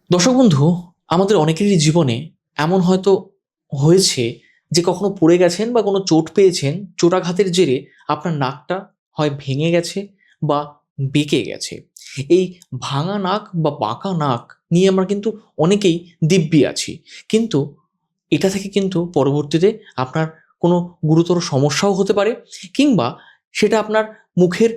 দর্শক বন্ধু, আমাদের অনেকেরই জীবনে এমন হয়তো হয়েছে যে কখনো পড়ে গেছেন বা কোনো চোট পেয়েছেন। চোটাঘাতের জেরে আপনার নাকটা হয় ভেঙে গেছে বা বেঁকে গেছে। এই ভাঙা নাক বা বাঁকা নাক নিয়ে আমরা কিন্তু অনেকেই দিব্যি আছি। কিন্তু এটা থেকে কিন্তু পরবর্তীতে আপনার কোনো গুরুতর সমস্যাও হতে পারে, কিংবা সেটা আপনার মুখের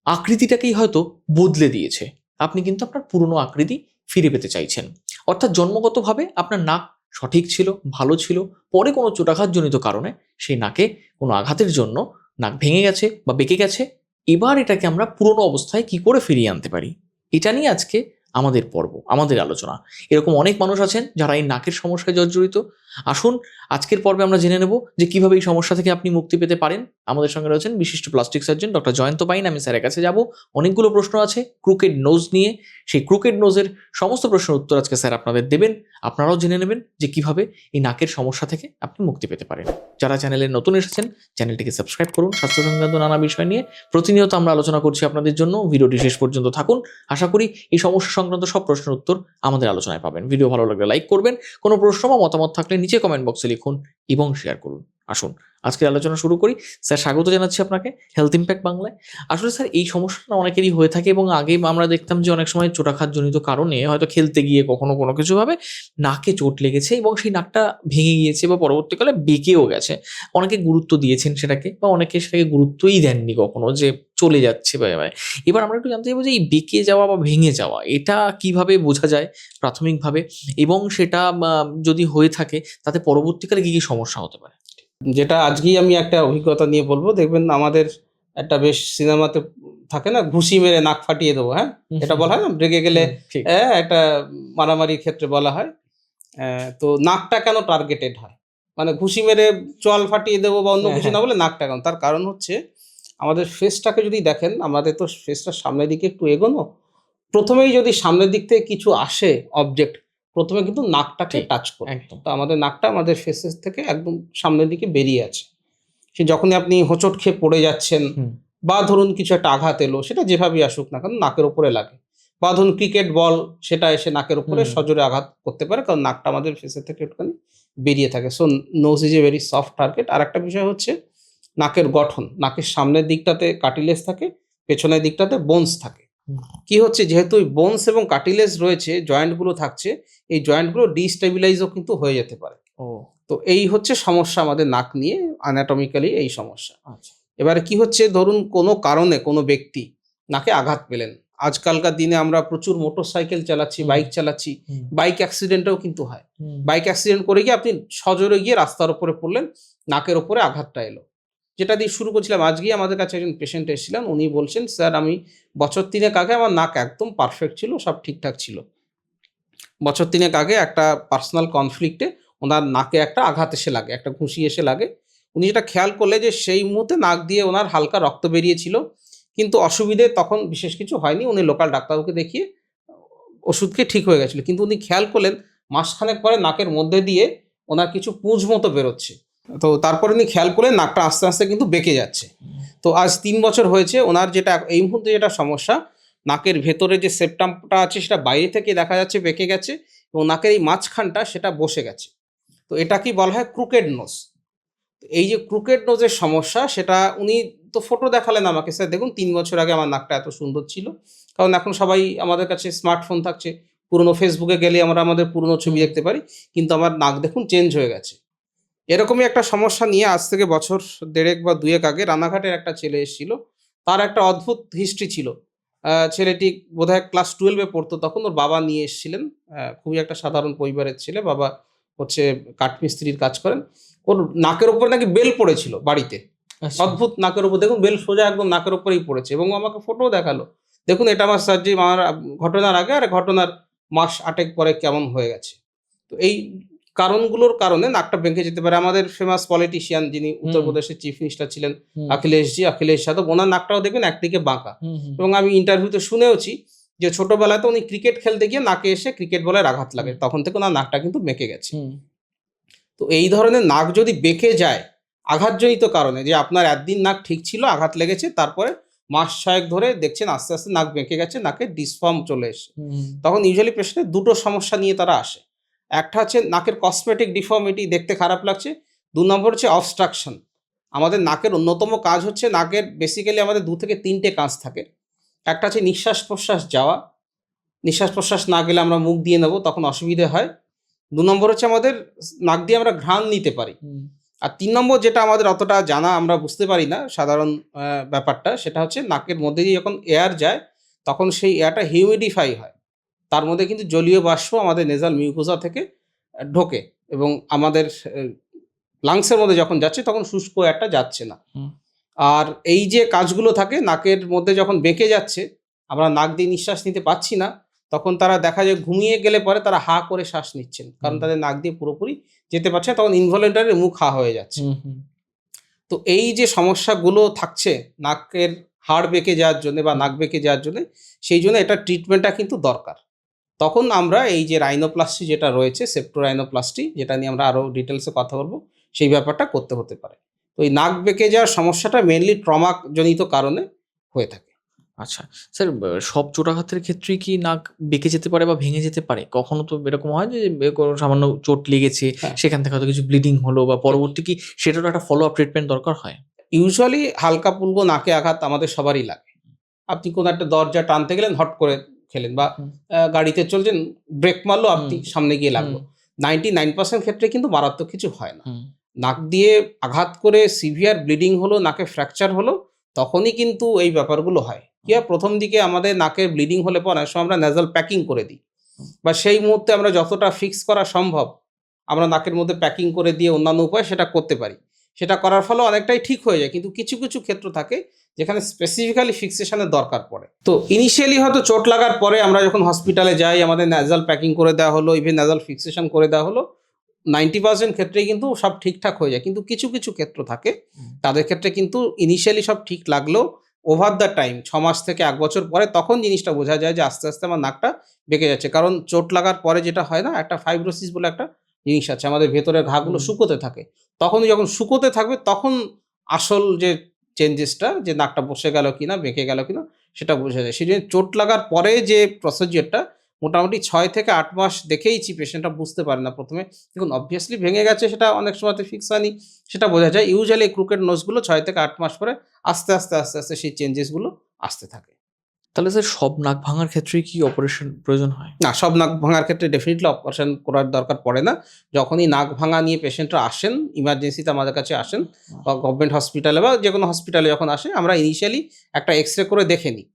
আকৃতিটাকেই হয়তো বদলে দিয়েছে। আপনি কিন্তু আপনার পুরনো আকৃতি ফিরে পেতে চাইছেন। অর্থাৎ জন্মগতভাবে আপনার নাক সঠিক ছিল, ভালো ছিল, পরে কোনো চোটাঘাতজনিত কারণে সেই নাকে কোনো আঘাতের জন্য নাক ভেঙে গেছে বা বেঁকে গেছে। এবার এটাকে আমরা পুরনো অবস্থায় কি করে ফিরিয়ে আনতে পারি, এটা নিয়ে আজকে আমাদের পর্ব, আমাদের আলোচনা। এরকম অনেক মানুষ আছেন যারা এই নাকের সমস্যায় জর্জরিত। আসুন, আজকের পর্বে আমরা জেনে নেব যে কিভাবে এই সমস্যা থেকে আপনি মুক্তি পেতে পারেন। আমাদের সঙ্গে রয়েছেন বিশিষ্ট plastic surgeon doctor Jayanta pine. আমি স্যারের কাছে যাব, অনেকগুলো প্রশ্ন আছে ক্রুকেড নোজ নিয়ে। সেই ক্রুকেড নোজের সমস্ত প্রশ্নের উত্তর আজকে স্যার আপনাদের দেবেন। আপনারাও জেনে নেবেন যে কিভাবে এই নাকের সমস্যা থেকে আপনি মুক্তি পেতে পারেন। যারা চ্যানেলে নতুন এসেছেন, চ্যানেলটিকে সাবস্ক্রাইব করুন। স্বাস্থ্য সংক্রান্ত নানা বিষয় নিয়ে প্রতিনিয়ত আমরা আলোচনা করছি আপনাদের জন্য। ভিডিওটি শেষ পর্যন্ত থাকুন। আশা করি এই সমস্যা সংক্রান্ত সব প্রশ্নের উত্তর আমাদের আলোচনায় পাবেন। ভিডিও ভালো লাগলে লাইক করবেন, কোনো প্রশ্ন বা মতামত থাকলে নিচে কমেন্ট বক্সে লিখুন এবং শেয়ার করুন। আসুন আজকের আলোচনা শুরু করি। স্যার, স্বাগত জানাচ্ছি আপনাকে হেলথ ইম্প্যাক্ট বাংলায়। আসলে স্যার, এই সমস্যাটা অনেকেরই হয়ে থাকে এবং আগে আমরা দেখতাম যে অনেক সময় চোটাঘাতজনিত কারণে হয়তো খেলতে গিয়ে কখনো কোনো কিছুভাবে নাকে চোট লেগেছে এবং সেই নাকটা ভেঙে গিয়েছে বা পরবর্তীকালে বেঁকেও গেছে। অনেকে গুরুত্ব দিয়েছেন সেটাকে, বা অনেকে সেটাকে গুরুত্বই দেননি কখনো, যে চলে যাচ্ছে বা এবার। এবার আমরা একটু জানতে চাইবো যে এই বেঁকে যাওয়া বা ভেঙে যাওয়া এটা কিভাবে বোঝা যায় প্রাথমিকভাবে, এবং সেটা যদি হয়ে থাকে তাতে পরবর্তীকালে কি কি সমস্যা হতে পারে? যেটা আজকেই আমি একটা অভিজ্ঞতা নিয়ে বলবো। দেখবেন আমাদের একটা বেশ সিনেমাতে থাকে না, ঘুষি মেরে নাক ফাটিয়ে দেবো, হ্যাঁ? এটা বলা হয় না, রেগে গেলে ঠিক। একটা মারামারির ক্ষেত্রে বলা হয়। তো নাকটা কেন টার্গেটেড হয়? মানে ঘুষি মেরে চোয়াল ফাটিয়ে দেবো বা অন্য হ্যাঁ, কিছু হ্যাঁ। না বলে নাকটা কেন? তার কারণ হচ্ছে আমাদের ফেসটাকে যদি দেখেন, আমাদের তো ফেসটা সামনের দিকে একটু এগোনো। ১ম এই যদি সামনের দিক থেকে কিছু আসে অবজেক্ট, ১ম এ কিন্তু নাকটাকে ঠিক। টাচ করবে। একদম। তো আমাদের নাকটা আমাদের ফেসেস থেকে একদম সামনের দিকে বেরিয়ে আছে। সে যখনই আপনি হোঁচট খেয়ে পড়ে যাচ্ছেন হুম। বা ধরুন কিছু একটা আঘাত এলো, সেটা যেভাবেই আসুক না কেন নাকের উপরে লাগে। বা ধরুন ক্রিকেট বল সেটা এসে নাকের উপরে হুম। সজোরে আঘাত করতে পারে, কারণ নাকটা আমাদের ফেসের থেকে একটুখানি বেরিয়ে থাকে। So nose is a very soft target. আরেকটা বিষয় হচ্ছে নাকের গঠন। নাকের সামনের দিকটাতে কার্টিলেজ থাকে, পেছনের দিকটাতে বোনস থাকে। হুম। কি হচ্ছে, যেহেতু এই বোনস এবং কার্টিলেজ রয়েছে, জয়েন্ট গুলো থাকছে, এই জয়েন্ট গুলো ডিস্টেবিলাইজও কিন্তু হয়ে যেতে পারে। ও। তো এই হচ্ছে সমস্যা আমাদের নাক নিয়ে, অ্যানাটমিক্যালি এই সমস্যা। আচ্ছা। এবারে কি হচ্ছে, ধরুন কোনো কারণে কোনো ব্যক্তি নাকে আঘাত পেলেন। আজকালকার দিনে আমরা প্রচুর মোটরসাইকেল চালাচ্ছি, হুম। বাইক চালাচ্ছি। হুম। বাইক অ্যাক্সিডেন্টও কিন্তু হয়। হুম। বাইক অ্যাক্সিডেন্ট করে গিয়ে আপনি সজোরে গিয়ে রাস্তার উপরে পড়লেন, নাকের উপরে আঘাতটা এলো। যেটা দিয়ে শুরু করছিলাম, আজকেই আমাদের কাছে একজন পেশেন্ট এসেছিলেন। উনি বলছেন, "স্যার, আমি বছর ৩ এক আগে আমার নাক একদম পারফেক্ট ছিল, সব ঠিকঠাক ছিল। বছর ৩ এক আগে একটা পার্সোনাল কনফ্লিক্ট এ উনার নাকে একটা আঘাত এসে লাগে, একটা ঘুষি এসে লাগে। উনি যেটা খেয়াল করলেন যে সেই মুহূর্তে নাক দিয়ে উনার হালকা রক্ত বেরিয়েছিল। কিন্তু অসুবিধে তখন বিশেষ কিছু হয়নি। উনি লোকাল ডাক্তারবাবুকে দেখিয়ে ওষুধ খেয়ে ঠিক হয়ে গেছিল। কিন্তু উনি খেয়াল করলেন মাসখানেক পরে নাকের মধ্যে দিয়ে উনার কিছু পুঁজ মতো বেরোচ্ছে। তো তারপরে উনি খেয়াল করলেন নাকটা আস্তে, আস্তে কিন্তু বেঁকে যাচ্ছে। তো আজ ৩ বছর হয়েছে। উনার যেটা এই মুহূর্তে যেটা সমস্যা, নাকের ভেতরে যে সেপ্টামটা আছে সেটা বাইরে থেকে দেখা যাচ্ছে বেঁকে গেছে এবং নাকের এই মাঝখানটা সেটা বসে গেছে। তো এটাকেই বলা হয় ক্রুকেড নোজ। এই যে ক্রুকেড নোজের সমস্যা, সেটা উনি তো ফটো দেখালেন আমাকে, "স্যার দেখুন, ৩ বছর আগে আমার নাকটা এত সুন্দর ছিল।" কারণ এখন সবাই আমাদের কাছে স্মার্টফোন থাকছে। পুরনো ফেসবুকে গেলে আমরা আমাদের পুরনো ছবি হুম। দেখতে পারি। কিন্তু আমার নাক দেখুন চেঞ্জ হয়ে গেছে। এরকমই একটা সমস্যা নিয়ে আজ থেকে বছর ১.৫ বা ২ এক আগে রানাঘাটের একটা ছেলে এসেছিল। তার একটা অদ্ভুত হিস্ট্রি ছিল। ছেলেটি বোধহয় ক্লাস 12 এ পড়তো তখন। ওর বাবা নিয়ে এসেছিলেন। খুবই একটা সাধারণ পরিবারের ছেলে। বাবা হচ্ছে কাঠমিস্ত্রির কাজ করেন। ওর নাকের উপরে নাকি বেল পড়েছিল বাড়িতে। আচ্ছা। অদ্ভুত, নাকের উপর দেখুন বেল সোজা একদম নাকের উপরেই পড়েছে এবং ও আমাকে ফটোও দেখালো। দেখুন, এটা আমার সার্জারি আমার ঘটনার আগে আর ঘটনার মাস ৮ এক পরে কেমন হয়ে গেছে। তো এই কারণগুলোর কারণে নাকটা বেঁকে যেতে পারে। আমাদের ফেমাস পলিটিশিয়ান যিনি হুম। উত্তরপ্রদেশের চিফ মিনিস্টার ছিলেন, হুম। অখিলেশ যাদব, উনার নাকটাও দেখবেন একদিকে বাঁকা। হুম। হুম। এবং আমি ইন্টারভিউতে শুনেওছি যে ছোটবেলাতে উনি ক্রিকেট খেলতে গিয়ে নাকে এসে ক্রিকেট বলের আঘাত লাগে। হুম। তখন থেকে উনার নাকটা কিন্তু বেঁকে গেছে। হুম। তো এই ধরনের নাক যদি বেঁকে যায় আঘাতজনিত কারণে, যে আপনার একদিন নাক ঠিক ছিল, আঘাত লেগেছে, তারপরে মাস 6 ধরে দেখছেন আস্তে আস্তে নাক বেঁকে গেছে, নাকে ডিসফর্ম চলে এসে, তখন ইউজুয়ালি পেশেন্টের দুটো সমস্যা নিয়ে তারা আসে। একটা হচ্ছে নাকের কসমেটিক ডিফর্মিটি, দেখতে খারাপ লাগছে। 2 নম্বর হচ্ছে অবস্ট্রাকশন। আমাদের নাকের অন্যতম কাজ হচ্ছে, নাকের বেসিক্যালি আমাদের 2 থেকে 3টে কাজ থাকে। একটা হচ্ছে নিঃশ্বাস প্রশ্বাস যাওয়া, নিঃশ্বাস প্রশ্বাস না গেলে আমরা মুখ দিয়ে নেব, তখন অসুবিধে হয়। 2 নম্বর হচ্ছে আমাদের নাক দিয়ে আমরা ঘ্রাণ নিতে পারি। আর 3 নম্বর যেটা আমাদের অতটা জানা, আমরা বুঝতে পারি না সাধারণ ব্যাপারটা, সেটা হচ্ছে নাকের মধ্যে দিয়ে যখন এয়ার যায় তখন সেই এয়ারটা হিউমিডিফাই হয়। তার মধ্যে কিন্তু জলীয় বাষ্প আমাদের নেজাল মিউকোসা থেকে ঢোকে এবং আমাদের লাংসের মধ্যে যখন যাচ্ছে তখন শুষ্ক এয়ারটা যাচ্ছে না। আর এই যে কাজগুলো থাকে নাকের মধ্যে যখন বেঁকে যাচ্ছে, আমরা নাক দিয়ে নিঃশ্বাস নিতে পাচ্ছি না, তখন তারা দেখা যায় ঘুমিয়ে গেলে পরে তারা হা করে শ্বাস নিচ্ছেন, কারণ তাদের নাক দিয়ে পুরোপুরি যেতে পারছে না, তখন ইনভলিউন্টারি মুখ হা হয়ে যাচ্ছে। তো এই যে সমস্যাগুলো থাকছে নাকের হাড় বেঁকে যাওয়ার জন্য বা নাক বেঁকে যাওয়ার জন্য, সেই জন্য এটা ট্রিটমেন্টটা কিন্তু দরকার। তখন আমরা এই যে রাইনোপ্লাস্টি যেটা রয়েছে, সেপ্টো রাইনোপ্লাস্টি, যেটা নিয়ে আমরা আরও ডিটেলসে কথা বলবো, সেই ব্যাপারটা করতে হতে পারে। তো এই নাক বেঁকে যাওয়ার সমস্যাটা মেনলি ট্রমাজনিত কারণে হয়ে থাকে। আচ্ছা স্যার, সব চোটাঘাতের ক্ষেত্রেই কি নাক বেঁকে যেতে পারে বা ভেঙে যেতে পারে? কখনো তো এরকম হয় যে কোনো সামান্য চোট লেগেছে, হ্যাঁ। সেখান থেকে হয়তো কিছু ব্লিডিং হলো বা পরবর্তী কি সেটারও একটা ফলো আপ ট্রিটমেন্ট দরকার হয়? ইউজুয়ালি হালকা পুলগো নাকে আঘাত আমাদের সবারই লাগে। আপনি কোনো একটা দরজা টানতে গেলেন, হট করে খেলেন, বা গাড়িতে চলছেন, ব্রেক মারলো, আপনি সামনে গিয়ে লাগলো। 99% ক্ষেত্রে কিন্তু মারাত্মক কিছু হয় না। নাক দিয়ে আঘাত করে সিভিয়ার ব্লিডিং হলো, নাকে ফ্র্যাকচার হলো, তখনই কিন্তু এই ব্যাপারগুলো হয়। কি হয়, প্রথম দিকে আমাদের নাকে ব্লিডিং হলে পর অনেক সময় আমরা নেজাল প্যাকিং করে দিই, বা সেই মুহূর্তে আমরা যতটা ফিক্স করা সম্ভব আমরা নাকের মধ্যে প্যাকিং করে দিয়ে অন্যান্য উপায়ে সেটা করতে পারি। সেটা করার ফলে অনেকটাই ঠিক হয়ে যায়, কিন্তু কিছু কিছু ক্ষেত্র থাকে যেখানে স্পেসিফিক্যালি ফিক্সেশনের দরকার পড়ে। তো ইনিশিয়ালি হয়তো চোট লাগার পরে আমরা যখন হসপিটালে যাই, আমাদের নেজাল প্যাকিং করে দেওয়া হলো, ইভেন নেজাল ফিক্সেশন করে দেওয়া হলো, 90% ক্ষেত্রেই কিন্তু সব ঠিকঠাক হয়ে যায়। কিন্তু কিছু কিছু ক্ষেত্র থাকে, তাদের ক্ষেত্রে কিন্তু ইনিশিয়ালি সব ঠিক লাগলেও ওভার দ্য টাইম 6 মাস থেকে 1 বছর পরে তখন জিনিসটা বোঝা যায় যে আস্তে আস্তে আমার নাকটা বেঁকে যাচ্ছে। কারণ চোট লাগার পরে যেটা হয় না, একটা ফাইব্রোসিস বলে একটা জিনিস আছে, আমাদের ভেতরের ঘাগুলো শুকোতে থাকে। তখনই যখন শুকোতে থাকবে তখন আসল যে চেঞ্জেসটা, যে নাকটা বসে গেল কিনা, বেঁকে গেল কিনা, সেটা বোঝা যায়। সেই জন্য চোট লাগার পরে যে প্রসিডিওরটা মোটামুটি 6 থেকে 8 মাস দেখেইছি পেশেন্টরা বুঝতে পারে না প্রথমে। দেখুন অবভিয়াসলি ভেঙে গেছে, সেটা অনেক সময়তে ফিক্স হয়নি, সেটা বোঝা যায়। ইউজুয়ালি ক্রুকেড নোজগুলো 6 থেকে 8 মাস পরে আস্তে আস্তে আস্তে আস্তে সেই চেঞ্জেসগুলো আসতে থাকে। তাহলে স্যার সব নাক ভাঙার ক্ষেত্রেই কি অপারেশন প্রয়োজন হয়? না, সব নাক ভাঙার ক্ষেত্রে ডেফিনিটলি অপারেশন করার দরকার পড়ে না। যখনই নাক ভাঙা নিয়ে পেশেন্টরা আসেন, ইমার্জেন্সিতে আমাদের কাছে আসেন, বা গভর্নমেন্ট হসপিটালে বা যেকোনো হসপিটালে যখন আসে, আমরা ইনিশিয়ালি একটা এক্স-রে করে দেখে নিই,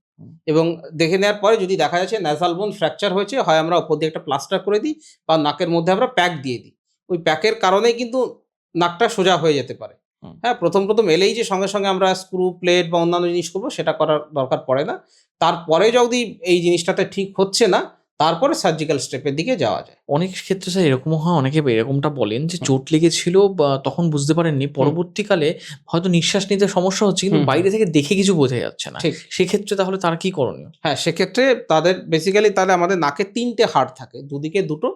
এবং দেখে নেওয়ার পরে যদি দেখা যাচ্ছে ন্যাসাল বোন ফ্র্যাকচার হয়েছে, হয় আমরা উপর দিয়ে একটা প্লাস্টার করে দিই, বা নাকের মধ্যে আমরা প্যাক দিয়ে দিই। ওই প্যাকের কারণেই কিন্তু নাকটা সোজা হয়ে যেতে পারে। হ্যাঁ, প্রথম এলেই যে সঙ্গে সঙ্গে আমরা স্ক্রু, প্লেট বা অন্যান্য জিনিস করবো, সেটা করার দরকার পড়ে না। তারপরে যদি এই জিনিসটাতে ঠিক হচ্ছে না, তারপরে সার্জিক্যাল স্টেপের দিকে যাওয়া যায়। অনেক ক্ষেত্রে স্যার এরকমও হয়, অনেকে এরকমটা বলেন যে চোট লেগেছিল বা তখন বুঝতে পারেননি, পরবর্তীকালে হয়তো নিঃশ্বাস নিতে সমস্যা হচ্ছে কিন্তু বাইরে থেকে দেখে কিছু বোঝা যাচ্ছে না। ঠিক। সেক্ষেত্রে তাহলে তারা কি করণীয়? হ্যাঁ, সেক্ষেত্রে তাদের বেসিক্যালি তাহলে আমাদের নাকে 3টে হাড় থাকে। দুদিকে 2টো,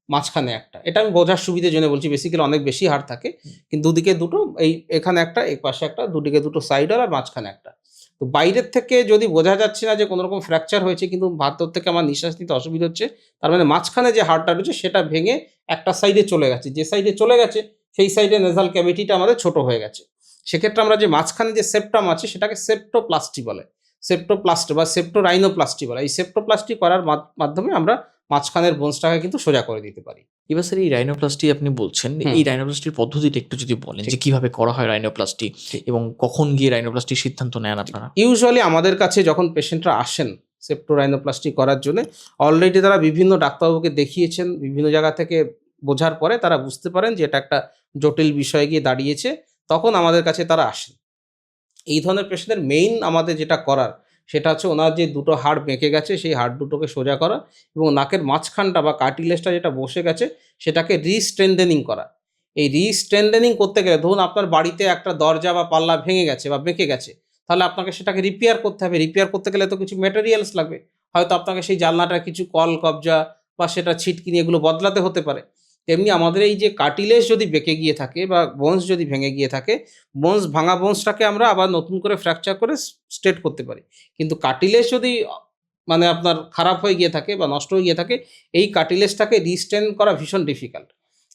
মাঝখানে একটা। এটা আমি বোঝার সুবিধার জন্য বলছি। বেসিক্যালি অনেক বেশি হাড় থাকে। কিন্তু দুদিকে 2টো, এখানে একটা, এই পাশে একটা, দুদিকে 2টো সাইডার আর মাঝখানে একটা। তো বাইরের থেকে যদি বোঝা যাচ্ছে না যে কোনো রকম ফ্র্যাকচার হয়েছে, কিন্তু ভেতর থেকে আমার নিঃশ্বাস নিতে অসুবিধা হচ্ছে, তার মানে মাঝখানে যে হাড়টা রয়েছে সেটা ভেঙে একটা সাইডে চলে গেছে। যে সাইডে চলে গেছে সেই সাইডে নেজাল ক্যাভিটিটা আমাদের ছোট হয়ে গেছে। সেক্ষেত্রে আমরা যে মাঝখানে যে সেপ্টাম আছে সেটাকে সেপ্টোপ্লাস্টি বলে। সেপ্টোপ্লাস্টি বা সেপ্টোরাইনোপ্লাস্টি বলে। এই সেপ্টোপ্লাস্টি করার মাধ্যমে আমরা মাঝখানের বোনসটাকে কিন্তু সোজা করে দিতে পারি। এবার স্যার এই রাইনোপ্লাস্টি আপনি বলছেন, হুম। এই রাইনোপ্লাস্টির পদ্ধতিটা একটু যদি বলেন যে কিভাবে করা হয় রাইনোপ্লাস্টি এবং কখন গিয়ে রাইনোপ্লাস্টির সিদ্ধান্ত নেন আপনারা? ইউজুয়ালি আমাদের কাছে যখন পেশেন্টরা আসেন সেপ্টোরাইনোপ্লাস্টি করার জন্য, অলরেডি তারা বিভিন্ন ডাক্তারবাবুকে দেখিয়েছেন, বিভিন্ন জায়গা থেকে বোঝার পরে তারা বুঝতে পারেন যে এটা একটা জটিল বিষয়ে গিয়ে দাঁড়িয়েছে, তখন আমাদের কাছে তারা আসেন। এই ধরনের পেশেন্টের মেইন আমাদের যেটা করার, সেটা হচ্ছে ওনার যে 2টো হাড় বেঁকে গেছে সেই হাড় দুটোকে সোজা করা, এবং নাকের মাঝখানটা বা কার্টিলেজটা যেটা বসে গেছে সেটাকে রিস্ট্রেনদেনিং করা। এই রিস্ট্রেনদেনিং করতে গেলে, ধরুন আপনার বাড়িতে একটা দরজা বা পাল্লা ভেঙে গেছে বা বেঁকে গেছে, তাহলে আপনাকে সেটাকে রিপেয়ার করতে হবে। রিপেয়ার করতে গেলে তো কিছু ম্যাটেরিয়ালস লাগবে। হয়তো আপনাকে সেই জানলাটার কিছু কল কবজা বা সেটা ছিটকিনি এগুলো বদলাতে হতে পারে। তেমনি আমাদের এই যে কার্টিলেজ যদি বেঁকে গিয়ে থাকে বা বোনস যদি ভেঙে গিয়ে থাকে, ভাঙা বোনসটাকে আমরা আবার নতুন করে ফ্র্যাকচার করে স্ট্রেট করতে পারি। কিন্তু কার্টিলেজ যদি মানে আপনার খারাপ হয়ে গিয়ে থাকে বা নষ্ট হয়ে গিয়ে থাকে, এই কার্টিলেজটাকে রিস্টেন করা ভীষণ ডিফিকাল্ট।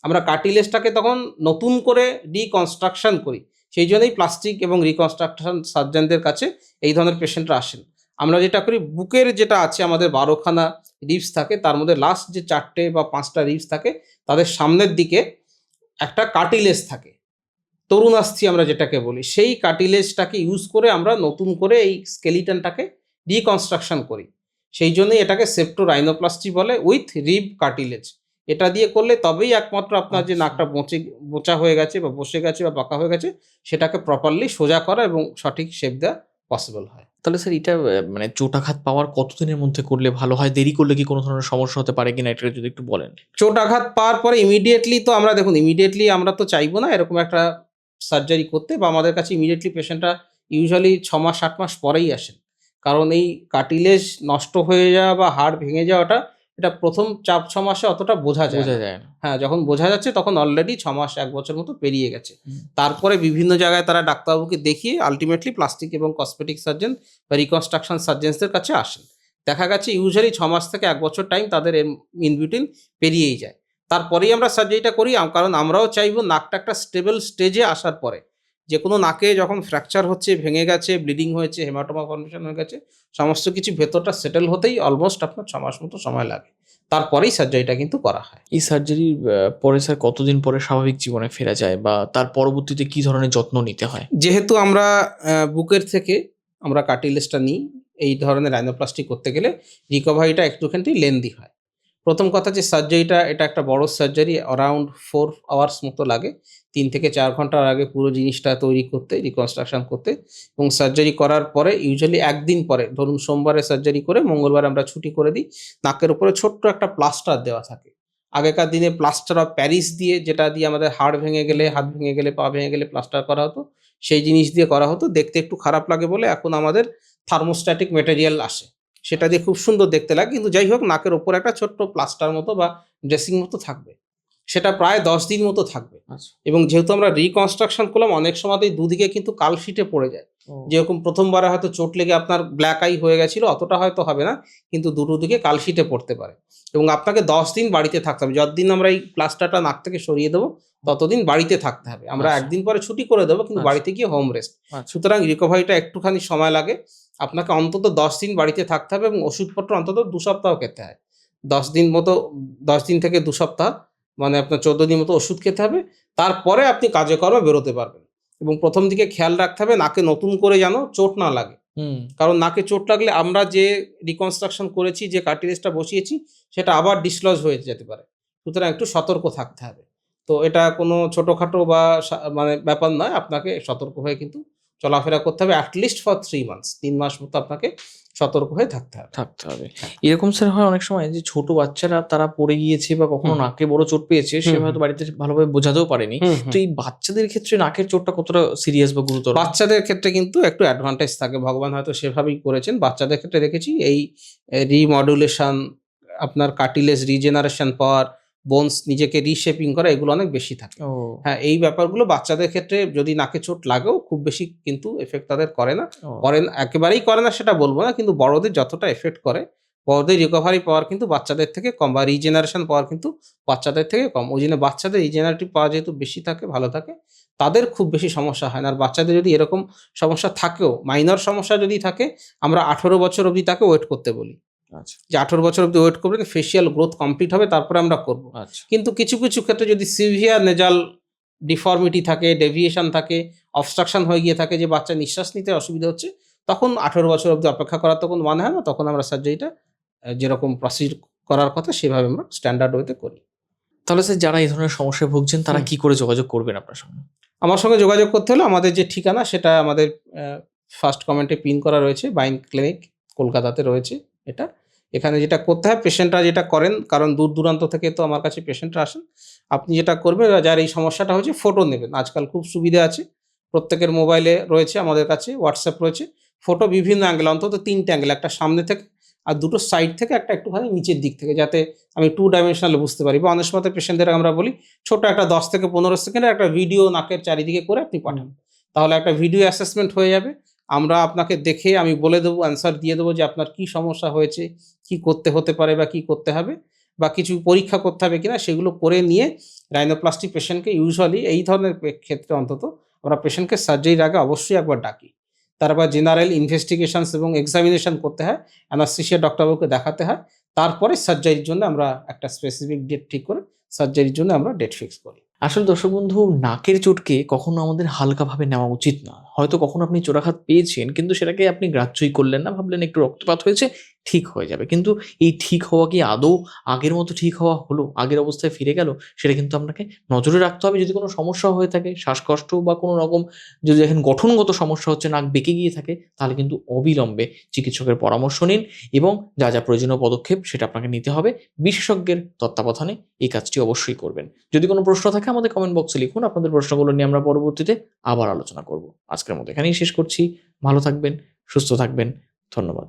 আমরা কার্টিলেজটাকে তখন নতুন করে রিকনস্ট্রাকশন করি। সেই জন্যই প্লাস্টিক এবং রিকনস্ট্রাকশন সার্জনদের কাছে এই ধরনের পেশেন্টরা আসেন। আমরা যেটা করি, বুকের যেটা আছে আমাদের 12খানা রিবস থাকে, তার মধ্যে লাস্ট যে 4টে বা 5টা রিবস থাকে, তাদের সামনের দিকে একটা কার্টিলেজ থাকে, তরুণাস্থি আমরা যেটাকে বলি। সেই কার্টিলেজটাকে ইউজ করে আমরা নতুন করে এই স্কেলিটনটাকে রিকনস্ট্রাকশন করি। সেই জন্যই এটাকে সেপ্টোরাইনোপ্লাস্টি বলে উইথ রিব কার্টিলেজ। এটা দিয়ে করলে তবেই একমাত্র আপনার যে আচ্ছা। নাকটা বোঁচা হয়ে গেছে বা বসে গেছে বা বাঁকা হয়ে গেছে, সেটাকে প্রপারলি সোজা করা এবং সঠিক শেপ দেওয়া পসিবল হয়। তাহলে স্যার এটা মানে চোটাঘাত পাওয়ার কতদিনের মধ্যে করলে ভালো হয়? দেরি করলে কি কোনো ধরনের সমস্যা হতে পারে কিনা, এটা যদি একটু বলেন? চোট আঘাত পাওয়ার পরে ইমিডিয়েটলি তো আমরা দেখুন, ইমিডিয়েটলি আমরা তো চাইবো না এরকম একটা সার্জারি করতে, বা আমাদের কাছে ইমিডিয়েটলি পেশেন্টরা ইউজুয়ালি 6 মাস 8 মাস পরেই আসেন। কারণ এই কার্টিলেজ নষ্ট হয়ে যাওয়া বা হাড় ভেঙে যাওয়াটা, এটা প্রথম 4-6 মাসে অতটা বোঝা যায় বোঝা না। যায় না। হ্যাঁ, যখন বোঝা যাচ্ছে তখন অলরেডি 6 মাস 1 বছর মতো পেরিয়ে গেছে। হুম। তারপরে বিভিন্ন জায়গায় তারা ডাক্তারবাবুকে দেখিয়ে আল্টিমেটলি প্লাস্টিক এবং কসমেটিক সার্জন বা রিকনস্ট্রাকশন সার্জেন্সদের কাছে আসেন। দেখা গেছে ইউজুয়ালি 6 মাস থেকে 1 বছর টাইম তাদের ইন বিটুইন পেরিয়েই যায়। তারপরেই আমরা সার্জারিটা করি, কারণ আমরাও চাইবো নাকটা একটা স্টেবল স্টেজে আসার পরে। যেকোনো নাকে যখন ফ্র্যাকচার হচ্ছে, ভেঙে গেছে, ব্লিডিং হয়েছে, হেমাটোমা ফর্মেশন হয়ে গেছে, সমস্ত কিছু ভেতরটা সেটেল হতেই অলমোস্ট আপনার 6 মাস মতো সময় লাগে। তারপরেই সার্জারিটা কিন্তু করা হয়। এই সার্জারির পরে স্যার কতদিন পরে স্বাভাবিক জীবনে ফেরা যায়, বা তার পরবর্তীতে কি ধরনের যত্ন নিতে হয়? যেহেতু আমরা বুকের থেকে আমরা কার্টিলেজটা নিই, এই ধরনের রাইনোপ্লাস্টি করতে গেলে রিকভারিটা একটুখানি লেন্দি হয়। প্রথম কথা যে সার্জারিটা, এটা একটা বড় সার্জারি, অ্যারাউন্ড 4 আওয়ার্স মতো লাগে। 3 থেকে 4 ঘন্টার আগে পুরো জিনিসটা তৈরি করতে, রিকনস্ট্রাকশন করতে, এবং সার্জারি করার পরে ইউজুয়ালি 1 দিন পরে, ধরুন সোমবারে সার্জারি করে মঙ্গলবার আমরা ছুটি করে দিই। নাকের উপরে ছোট্ট একটা প্লাস্টার দেওয়া থাকে। আগেকার দিনে প্লাস্টার অফ প্যারিস দিয়ে, যেটা দিয়ে আমাদের হাড় ভেঙে গেলে, হাত ভেঙে গেলে, পা ভেঙে গেলে প্লাস্টার করা হতো। সেই জিনিস দিয়ে করা হতো। দেখতে একটু খারাপ লাগে বলে এখন আমাদের থার্মোস্ট্যাটিক ম্যাটেরিয়াল আসে। সেটা দিয়ে খুব সুন্দর দেখতে লাগে। কিন্তু যাই হোক, নাকের উপরে একটা ছোট্ট প্লাস্টার মতো বা ড্রেসিং মতো থাকবে। সেটা প্রায় 10 দিন মতো থাকবে। আচ্ছা। এবং যেহেতু আমরা রিকনস্ট্রাকশন করলাম, অনেক সময়তেই দুদিকে কিন্তু কালশিটে পড়ে যায়। ও। যেরকম ১ম বারে হয়তো চোট লেগে আপনার ব্ল্যাক আই হয়ে গেছিল, অতটা হয়তো হবে না। কিন্তু দুটো দিকে কালশিটে পড়তে পারে। এবং আপনাকে 10 দিন বাড়িতে থাকতে হবে। যতদিন আমরা এই প্লাস্টারটা নাক থেকে সরিয়ে দেবো, ততদিন বাড়িতে থাকতে হবে। আমরা আচ্ছা। 1 দিন পরে ছুটি করে দেবো, কিন্তু আচ্ছা। বাড়িতে গিয়ে হোম রেস্ট। আচ্ছা। সুতরাং রিকভারিটা একটুখানি সময় লাগে। আপনাকে অন্তত 10 দিন বাড়িতে থাকতে হবে এবং ওষুধপত্র অন্তত 2 সপ্তাহ খেতে হয়। 10 দিন মতো, 10 দিন থেকে 2 সপ্তাহ, মানে আপনার 14 দিন মতো ওষুধ খেতে হবে। তারপরে আপনি কাজে কর্মে বেরোতে পারবেন। এবং ১ম দিকে খেয়াল রাখতে হবে নাকে নতুন করে যেন চোট না লাগে। হুম। কারণ নাকে চোট লাগলে আমরা যে রিকনস্ট্রাকশন করেছি, যে কার্টিলেজটা বসিয়েছি, সেটা আবার ডিসলজ হয়ে যেতে পারে। সুতরাং একটু সতর্ক থাকতে হবে। তো এটা কোনো ছোটখাটো বা মানে ব্যাপার নয়। আপনাকে সতর্ক হয়ে কিন্তু চলাফেরা করতে হবে, এট লিস্ট ফর 3 মান্থস। ৩ মাস মতো আপনাকে সতর্ক হয়ে থাকতে হবে। থাকতে হবে। হ্যাঁ। এরকম স্যার হয় অনেক সময় যে ছোট বাচ্চারা তারা পড়ে গিয়েছে বা কখনো হুম। নাকে বড় চোট পেয়েছে, সে হুম, হয়তো বাড়িতে ভালোভাবে বোঝাতেও পারেনি। হুম, তো হুম। এই বাচ্চাদের ক্ষেত্রে নাকের চোটটা কতটা সিরিয়াস বা গুরুতর? বাচ্চাদের ক্ষেত্রে কিন্তু একটু অ্যাডভান্টেজ থাকে। ভগবান হয়তো সেভাবেই করেছেন। বাচ্চাদের ক্ষেত্রে দেখেছি এই রিমডুলেশন, আপনার কার্টিলেজ রিজেনারেশন পাওয়ার, বোনস নিজেকে রিশেপিং করা, এগুলো অনেক বেশি থাকে। ও। হ্যাঁ, এই ব্যাপারগুলো বাচ্চাদের ক্ষেত্রে যদি নাকে চোট লাগেও খুব বেশি কিন্তু এফেক্ট তাদের করে না। ও। একেবারেই করে না সেটা বলব না। কিন্তু বড়দের যতটা এফেক্ট করে, বড়দের রিকভারি পাওয়ার কিন্তু বাচ্চাদের থেকে কম, বা রিজেনারেশন পাওয়ার কিন্তু বাচ্চাদের থেকে কম। ওই জন্য বাচ্চাদের রিজেনারেটিভ পাওয়ার যেহেতু বেশি থাকে, ভালো থাকে, তাদের খুব বেশি সমস্যা হয় না। আর বাচ্চাদের যদি এরকম সমস্যা থাকেও, মাইনর সমস্যা যদি থাকে, আমরা 18 বছর অবধি তাকে ওয়েট করতে বলি। আচ্ছা। যে 18 বছর অবধি ওয়েট করবেন, ফেসিয়াল গ্রোথ কমপ্লিট হবে, তারপরে আমরা করব। আচ্ছা। কিন্তু কিছু, কিছু ক্ষেত্রে যদি সিভিয়ার নেজাল ডিফর্মিটি থাকে, ডেভিয়েশন থাকে, অবস্ট্রাকশন হয়ে গিয়ে থাকে, যে বাচ্চা নিঃশ্বাস নিতে অসুবিধা হচ্ছে, তখন 18 বছর অবধি অপেক্ষা করার তো কোনো মানে হয় না। তখন আমরা সার্জারিটা যেরকম প্রসিড করার কথা সেভাবে আমরা স্ট্যান্ডার্ড ওয়েতে করি। তাহলে স্যার যারা এই ধরনের সমস্যায় ভুগছেন তারা হুম। কি করে যোগাযোগ করবেন আপনার সঙ্গে? আমার সঙ্গে যোগাযোগ করতে হলে আমাদের যে ঠিকানা, সেটা আমাদের ফার্স্ট কমেন্টে পিন করা রয়েছে। বাইন ক্লিনিক কলকাতাতে রয়েছে এটা। এখানে যেটা করতে হয়, পেশেন্টরা যেটা করেন, কারণ দূর দূরান্ত থেকে তো আমার কাছে পেশেন্টরা আসেন। আপনি যেটা করবেন, যার এই সমস্যাটা হয়েছে, ফটো নেবেন। আজকাল খুব সুবিধা আছে। প্রত্যেকের মোবাইলে রয়েছে, আমাদের কাছে WhatsApp রয়েছে। ফটো বিভিন্ন অ্যাঙ্গেল, অন্তত ৩ টে অ্যাঙ্গেল, একটা সামনে থেকে, আর দুটো সাইড থেকে একটা একটুখানি নিচের দিক থেকে, যাতে আমি 2 ডাইমেনশনাল বুঝতে পারি। বা অনেক সময় পেশেন্টদের আমরা বলি ছোট একটা 10 থেকে 15 সেকেন্ডের একটা ভিডিও নাকের চারিদিকে করে আপনি পাঠান। তাহলে একটা ভিডিও অ্যাসেসমেন্ট হয়ে যাবে। আমরা আপনাকে দেখে আমি বলে দেবো, অ্যান্সার দিয়ে দেবো যে আপনার কি সমস্যা হয়েছে, কি করতে হতে পারে বা কি করতে হবে, বা কিছু পরীক্ষা করতে হবে কিনা সেগুলো করে নিয়ে রাইনোপ্লাস্টি পেশেন্টকে ইউজুয়ালি এই ধরনের ক্ষেত্রে অন্তত আমরা পেশেন্টকে সার্জারির আগে অবশ্যই একবার ডাকি। তারপর জেনারেল ইনভেস্টিগেশনস এবং এক্সামিনেশন করতে হয়, অ্যানাস্থেসিয়া ডক্টরবাবুকে দেখাতে হয়। তারপরে সার্জারির জন্য আমরা একটা স্পেসিফিক ডেট ঠিক করে সার্জারির জন্য আমরা ডেট ফিক্স করি। আসলে দর্শক বন্ধু, নাকের চোটকে কখনো আমাদের হালকাভাবে নেওয়া উচিত না। হয়তো কখনো আপনি চোরাঘাত পেয়েছেন, কিন্তু সেটাকে আপনি গ্রাহ্যই করলেন না, ভাবলেন একটু রক্তপাত হয়েছে, ঠিক হয়ে যাবে। কিন্তু এই ঠিক হওয়া কি আদৌ আগের মতো ঠিক হওয়া হলো, আগের অবস্থায় ফিরে গেল? সেটা কিন্তু আপনাকে নজরে রাখতে হবে। যদি কোনো সমস্যা হয়ে থাকে, শ্বাসকষ্ট বা কোনো রকম যদি দেখেন গঠনগত সমস্যা হচ্ছে, নাক বেঁকে গিয়ে থাকে, তাহলে কিন্তু অবিলম্বে চিকিৎসকের পরামর্শ নিন এবং যা যা প্রয়োজনীয় পদক্ষেপ সেটা আপনাকে নিতে হবে। বিশেষজ্ঞের তত্ত্বাবধানে এই কাজটি অবশ্যই করবেন। যদি কোনো প্রশ্ন থাকে আমাদের কমেন্ট বক্সে লিখুন। আপনাদের প্রশ্নগুলো নিয়ে আমরা পরবর্তীতে আবার আলোচনা করব। আজকের মতো এখানেই শেষ করছি। ভালো থাকবেন, সুস্থ থাকবেন। ধন্যবাদ।